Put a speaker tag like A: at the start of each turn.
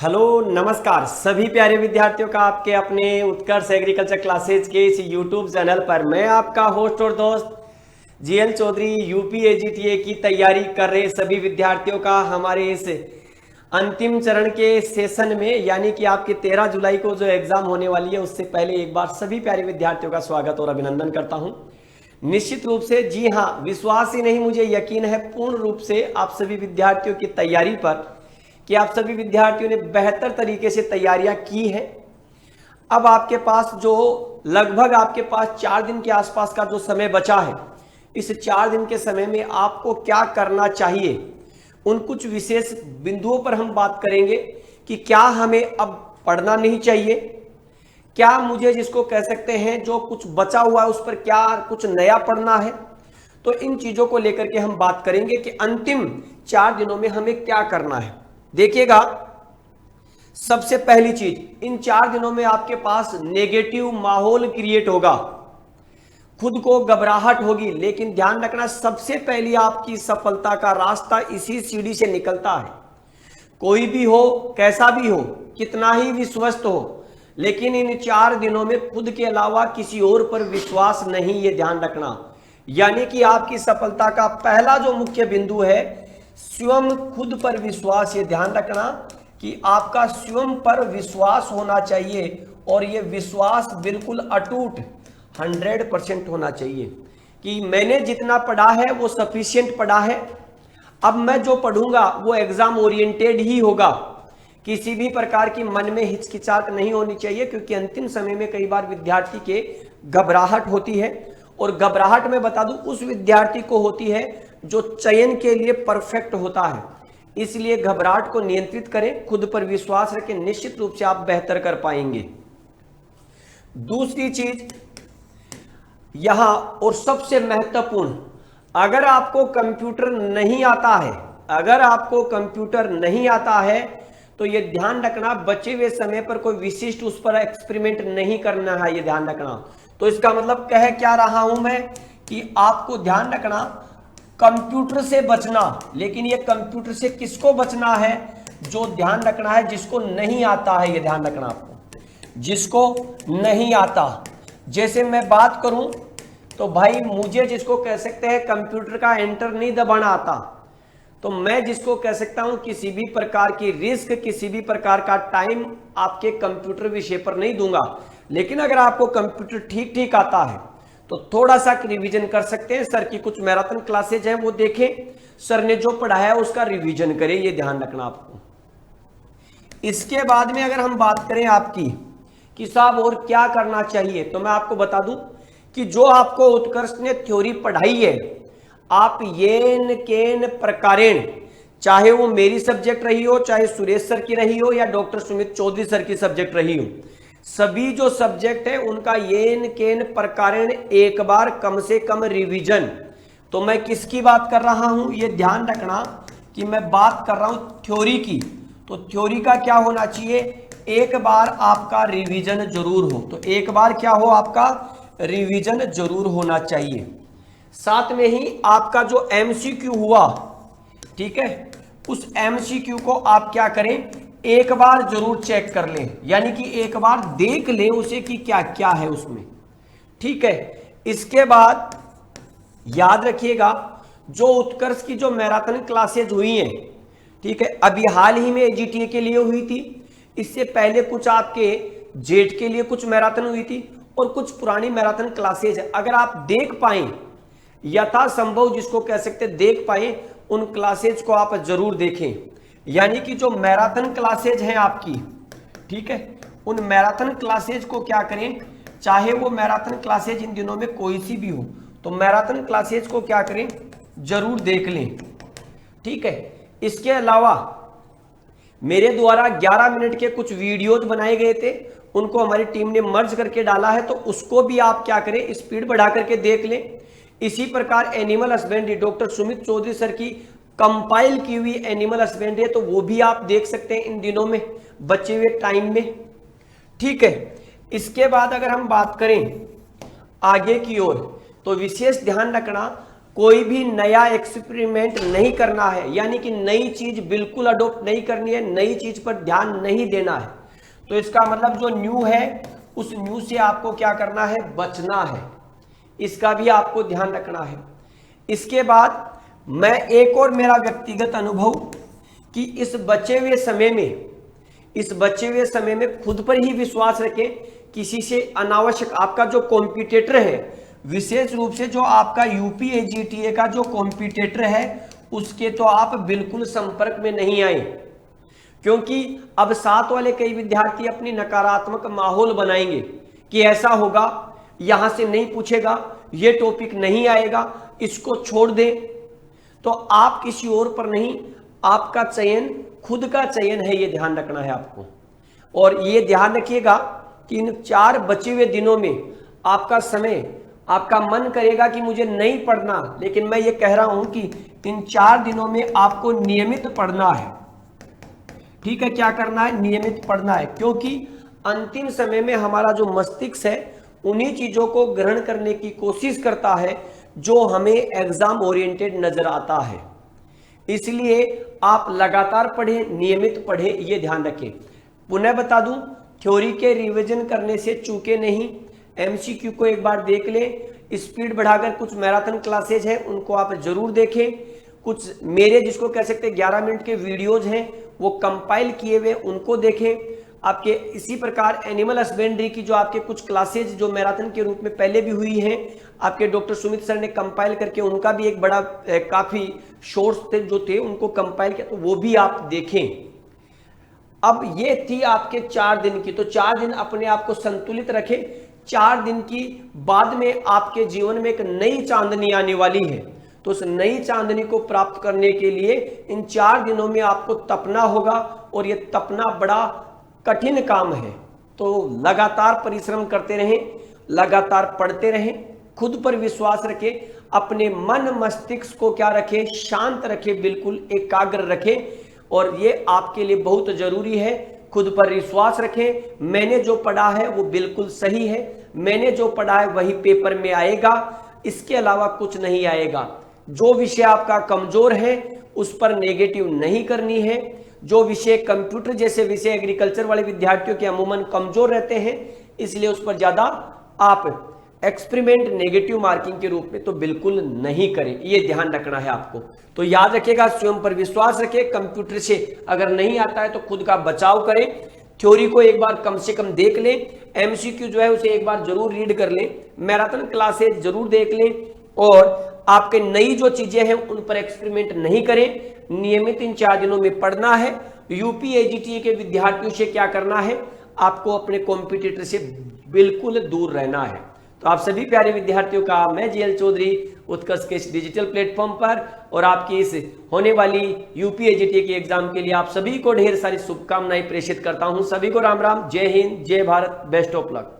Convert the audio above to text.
A: Hello नमस्कार सभी प्यारे विद्यार्थियों का आपके अपने उत्कर्ष एग्रीकल्चर क्लासेज के इस यूट्यूब चैनल पर मैं आपका होस्ट और दोस्त जीएल चौधरी यूपी एजीटीए की तैयारी कर रहे सभी विद्यार्थियों का हमारे इस अंतिम चरण के सेशन में यानी कि आपके 13 जुलाई को जो एग्जाम होने वाली है उससे पहले एक बार सभी प्यारे विद्यार्थियों का स्वागत और अभिनंदन करता हूं। निश्चित रूप से जी हाँ, विश्वास ही नहीं मुझे यकीन है पूर्ण रूप से आप सभी विद्यार्थियों की तैयारी पर कि आप सभी विद्यार्थियों ने बेहतर तरीके से तैयारियां की है। अब आपके पास जो लगभग आपके पास 4 दिन के आसपास का जो समय बचा है, इस 4 दिन के समय में आपको क्या करना चाहिए उन कुछ विशेष बिंदुओं पर हम बात करेंगे कि क्या हमें अब पढ़ना नहीं चाहिए, क्या मुझे जिसको कह सकते हैं जो कुछ बचा हुआ है उस पर क्या कुछ नया पढ़ना है। तो इन चीजों को लेकर के हम बात करेंगे कि अंतिम 4 दिनों में हमें क्या करना है। देखिएगा, सबसे पहली चीज, इन 4 दिनों में आपके पास नेगेटिव माहौल क्रिएट होगा, खुद को घबराहट होगी, लेकिन ध्यान रखना सबसे पहली आपकी सफलता का रास्ता इसी सीढ़ी से निकलता है। कोई भी हो, कैसा भी हो, कितना ही विश्वस्त हो, लेकिन इन 4 दिनों में खुद के अलावा किसी और पर विश्वास नहीं, ये ध्यान रखना। यानी कि आपकी सफलता का पहला जो मुख्य बिंदु है स्वयं खुद पर विश्वास। ये ध्यान रखना कि आपका स्वयं पर विश्वास होना चाहिए और ये विश्वास बिल्कुल अटूट 100% होना चाहिए कि मैंने जितना पढ़ा है वो सफिशिएंट पढ़ा है, अब मैं जो पढ़ूंगा वो एग्जाम ओरिएंटेड ही होगा। किसी भी प्रकार की मन में हिचकिचाहट नहीं होनी चाहिए, क्योंकि अंतिम समय में कई बार विद्यार्थी के घबराहट होती है, और घबराहट में बता दूं उस विद्यार्थी को होती है जो चयन के लिए परफेक्ट होता है। इसलिए घबराहट को नियंत्रित करें, खुद पर विश्वास रखें, निश्चित रूप से आप बेहतर कर पाएंगे। दूसरी चीज यहां और सबसे महत्वपूर्ण, अगर आपको कंप्यूटर नहीं आता है, अगर आपको कंप्यूटर नहीं आता है तो यह ध्यान रखना बचे हुए समय पर कोई विशिष्ट उस पर एक्सपेरिमेंट नहीं करना है, यह ध्यान रखना। तो इसका मतलब कह क्या रहा हूं मैं कि आपको ध्यान रखना कंप्यूटर से बचना, लेकिन ये कंप्यूटर से किसको बचना है, जो ध्यान रखना है जिसको नहीं आता है, ये ध्यान रखना आपको, जिसको नहीं आता। जैसे मैं बात करूं तो भाई मुझे जिसको कह सकते हैं कंप्यूटर का एंटर नहीं दबाना आता, तो मैं जिसको कह सकता हूं किसी भी प्रकार की रिस्क, किसी भी प्रकार का टाइम आपके कंप्यूटर विषय पर नहीं दूंगा। लेकिन अगर आपको कंप्यूटर ठीक ठीक आता है तो थोड़ा सा रिवीजन कर सकते हैं। सर की कुछ मैराथन क्लासेज हैं वो देखें, सर ने जो पढ़ाया है उसका रिवीजन करें, ये ध्यान रखना आपको। इसके बाद में अगर हम बात करें आपकी कि साहब और क्या करना चाहिए, तो मैं आपको बता दूं कि जो आपको उत्कर्ष ने थ्योरी पढ़ाई है, आप येन केन प्रकारेण, चाहे वो मेरी सब्जेक्ट रही हो, चाहे सुरेश सर की रही हो या डॉक्टर सुमित चौधरी सर की सब्जेक्ट रही हो, सभी जो सब्जेक्ट है उनका येन केन प्रकारेण एक बार कम से कम रिवीजन। तो मैं किसकी बात कर रहा हूं, ये ध्यान रखना कि मैं बात कर रहा हूं थ्योरी की। तो थ्योरी का क्या होना चाहिए, एक बार आपका रिवीजन जरूर हो। तो एक बार क्या हो, आपका रिवीजन जरूर होना चाहिए। साथ में ही आपका जो एमसीक्यू हुआ, ठीक है, उस एमसीक्यू को आप क्या करें, एक बार जरूर चेक कर लें, यानी कि एक बार देख लें उसे कि क्या क्या है उसमें, ठीक है। इसके बाद याद रखिएगा जो उत्कर्ष की जो मैराथन क्लासेज हुई हैं, ठीक है, अभी हाल ही में एजीटीए के लिए हुई थी, इससे पहले कुछ आपके जेट के लिए कुछ मैराथन हुई थी और कुछ पुरानी मैराथन क्लासेज है। अगर आप देख पाए, यथासंभव जिसको कह सकते देख पाए, उन क्लासेज को आप जरूर देखें। यानी कि जो मैराथन क्लासेज हैं आपकी, ठीक है, उन मैराथन क्लासेज को क्या करें, चाहे वो मैराथन क्लासेज इन दिनों में कोई सी भी हो, तो मैराथन क्लासेज को क्या करें, जरूर देख लें, ठीक है। इसके अलावा मेरे द्वारा 11 मिनट के कुछ वीडियोज बनाए गए थे, उनको हमारी टीम ने मर्ज करके डाला है, तो उसको भी आप क्या करें, स्पीड बढ़ा करके देख लें। इसी प्रकार animal husbandry doctor Sumit Chaudhary sir की कंपाइल की हुई एनिमल हस्बेंड्री है, तो वो भी आप देख सकते हैं इन दिनों में बचे हुए टाइम में, ठीक है। इसके बाद अगर हम बात करें आगे की ओर, तो विशेष ध्यान रखना कोई भी नया एक्सपेरिमेंट नहीं करना है, यानी कि नई चीज बिल्कुल अडॉप्ट नहीं करनी है, नई चीज पर ध्यान नहीं देना है। तो इसका मतलब जो न्यू है उस न्यू से आपको क्या करना है, बचना है, इसका भी आपको ध्यान रखना है। इसके बाद मैं एक और मेरा व्यक्तिगत अनुभव कि इस बचे हुए समय में खुद पर ही विश्वास रखें, किसी से अनावश्यक आपका जो कॉम्पिटिटर है, विशेष रूप से जो आपका यूपीएजीटीए का जो कॉम्पिटिटर है उसके तो आप बिल्कुल संपर्क में नहीं आए, क्योंकि अब साथ वाले कई विद्यार्थी अपनी नकारात्मक माहौल बनाएंगे कि ऐसा होगा, यहां से नहीं पूछेगा, ये टॉपिक नहीं आएगा, इसको छोड़ दे। तो आप किसी और पर नहीं, आपका चयन खुद का चयन है, ये ध्यान रखना है आपको। और ये ध्यान रखिएगा कि इन 4 बचे हुए दिनों में आपका समय, आपका मन करेगा कि मुझे नहीं पढ़ना, लेकिन मैं ये कह रहा हूं कि इन 4 दिनों में आपको नियमित पढ़ना है। ठीक है, क्या करना है, नियमित पढ़ना है, क्योंकि अंतिम समय में हमारा जो मस्तिष्क है उन्हीं चीजों को ग्रहण करने की कोशिश करता है जो हमें एग्जाम ओरिएंटेड नजर आता है। इसलिए आप लगातार पढ़ें, नियमित पढ़ें, ये ध्यान रखें। पुनः बता दूं, थ्योरी के रिवीजन करने से चूके नहीं, एमसीक्यू को एक बार देख लें। स्पीड बढ़ाकर कुछ मैराथन क्लासेज हैं, उनको आप जरूर देखें। कुछ मेरे जिसको कह सकते हैं 11 मिनट के वीडियोज हैं, वो कंपाइल किए हुए, उनको देखें। आपके इसी प्रकार एनिमल हस्बेंड्री की जो आपके कुछ क्लासेज जो मैराथन के रूप में पहले भी हुई हैं, आपके डॉक्टर सुमित सर ने कंपाइल करके, उनका भी एक बड़ा काफी शोर्ट्स थे जो थे, उनको कंपाइल किया, तो वो भी आप देखें। अब ये थी आपके 4 दिन की, तो 4 दिन अपने आप को संतुलित रखें। 4 दिन की बाद में आपके जीवन में एक नई चांदनी आने वाली है, तो उस नई चांदनी को प्राप्त करने के लिए इन 4 दिनों में आपको तपना होगा, और ये तपना बड़ा कठिन काम है। तो लगातार परिश्रम करते रहें, लगातार पढ़ते रहें, खुद पर विश्वास रखें, अपने मन मस्तिष्क को क्या रखें, शांत रखें, बिल्कुल एकाग्र रखें, और ये आपके लिए बहुत जरूरी है। खुद पर विश्वास रखें, मैंने जो पढ़ा है वो बिल्कुल सही है, मैंने जो पढ़ा है वही पेपर में आएगा, इसके अलावा कुछ नहीं आएगा। जो विषय आपका कमजोर है उस पर नेगेटिव नहीं करनी है। जो विषय कंप्यूटर जैसे विषय एग्रीकल्चर वाले विद्यार्थियों के अमूमन कमजोर रहते हैं, इसलिए उस पर ज्यादा आप एक्सपेरिमेंट नेगेटिव मार्किंग के रूप में तो बिल्कुल नहीं करें, ये ध्यान रखना है आपको। तो याद रखिएगा, स्वयं पर विश्वास रखें, कंप्यूटर से अगर नहीं आता है तो खुद का बचाव करें, थ्योरी को एक बार कम से कम देख लें, एमसीक्यू जो है उसे एक बार जरूर रीड कर लें, मैराथन क्लासेज जरूर देख लें, और आपके नई जो चीजें हैं उन पर एक्सपेरिमेंट नहीं करें। नियमित इन 4 दिनों में पढ़ना है। यूपीएजीटीए के विद्यार्थियों से क्या करना है, आपको अपने कॉम्पिटिटर से बिल्कुल दूर रहना है। तो आप सभी प्यारे विद्यार्थियों का मैं जीएल चौधरी उत्कर्ष के इस डिजिटल प्लेटफॉर्म पर और आपकी इस होने वाली यूपीएजीटीए के एग्जाम के लिए आप सभी को ढेर सारी शुभकामनाएं प्रेषित करता हूं। सभी को राम राम, जय हिंद, जय भारत, बेस्ट ऑफ लक।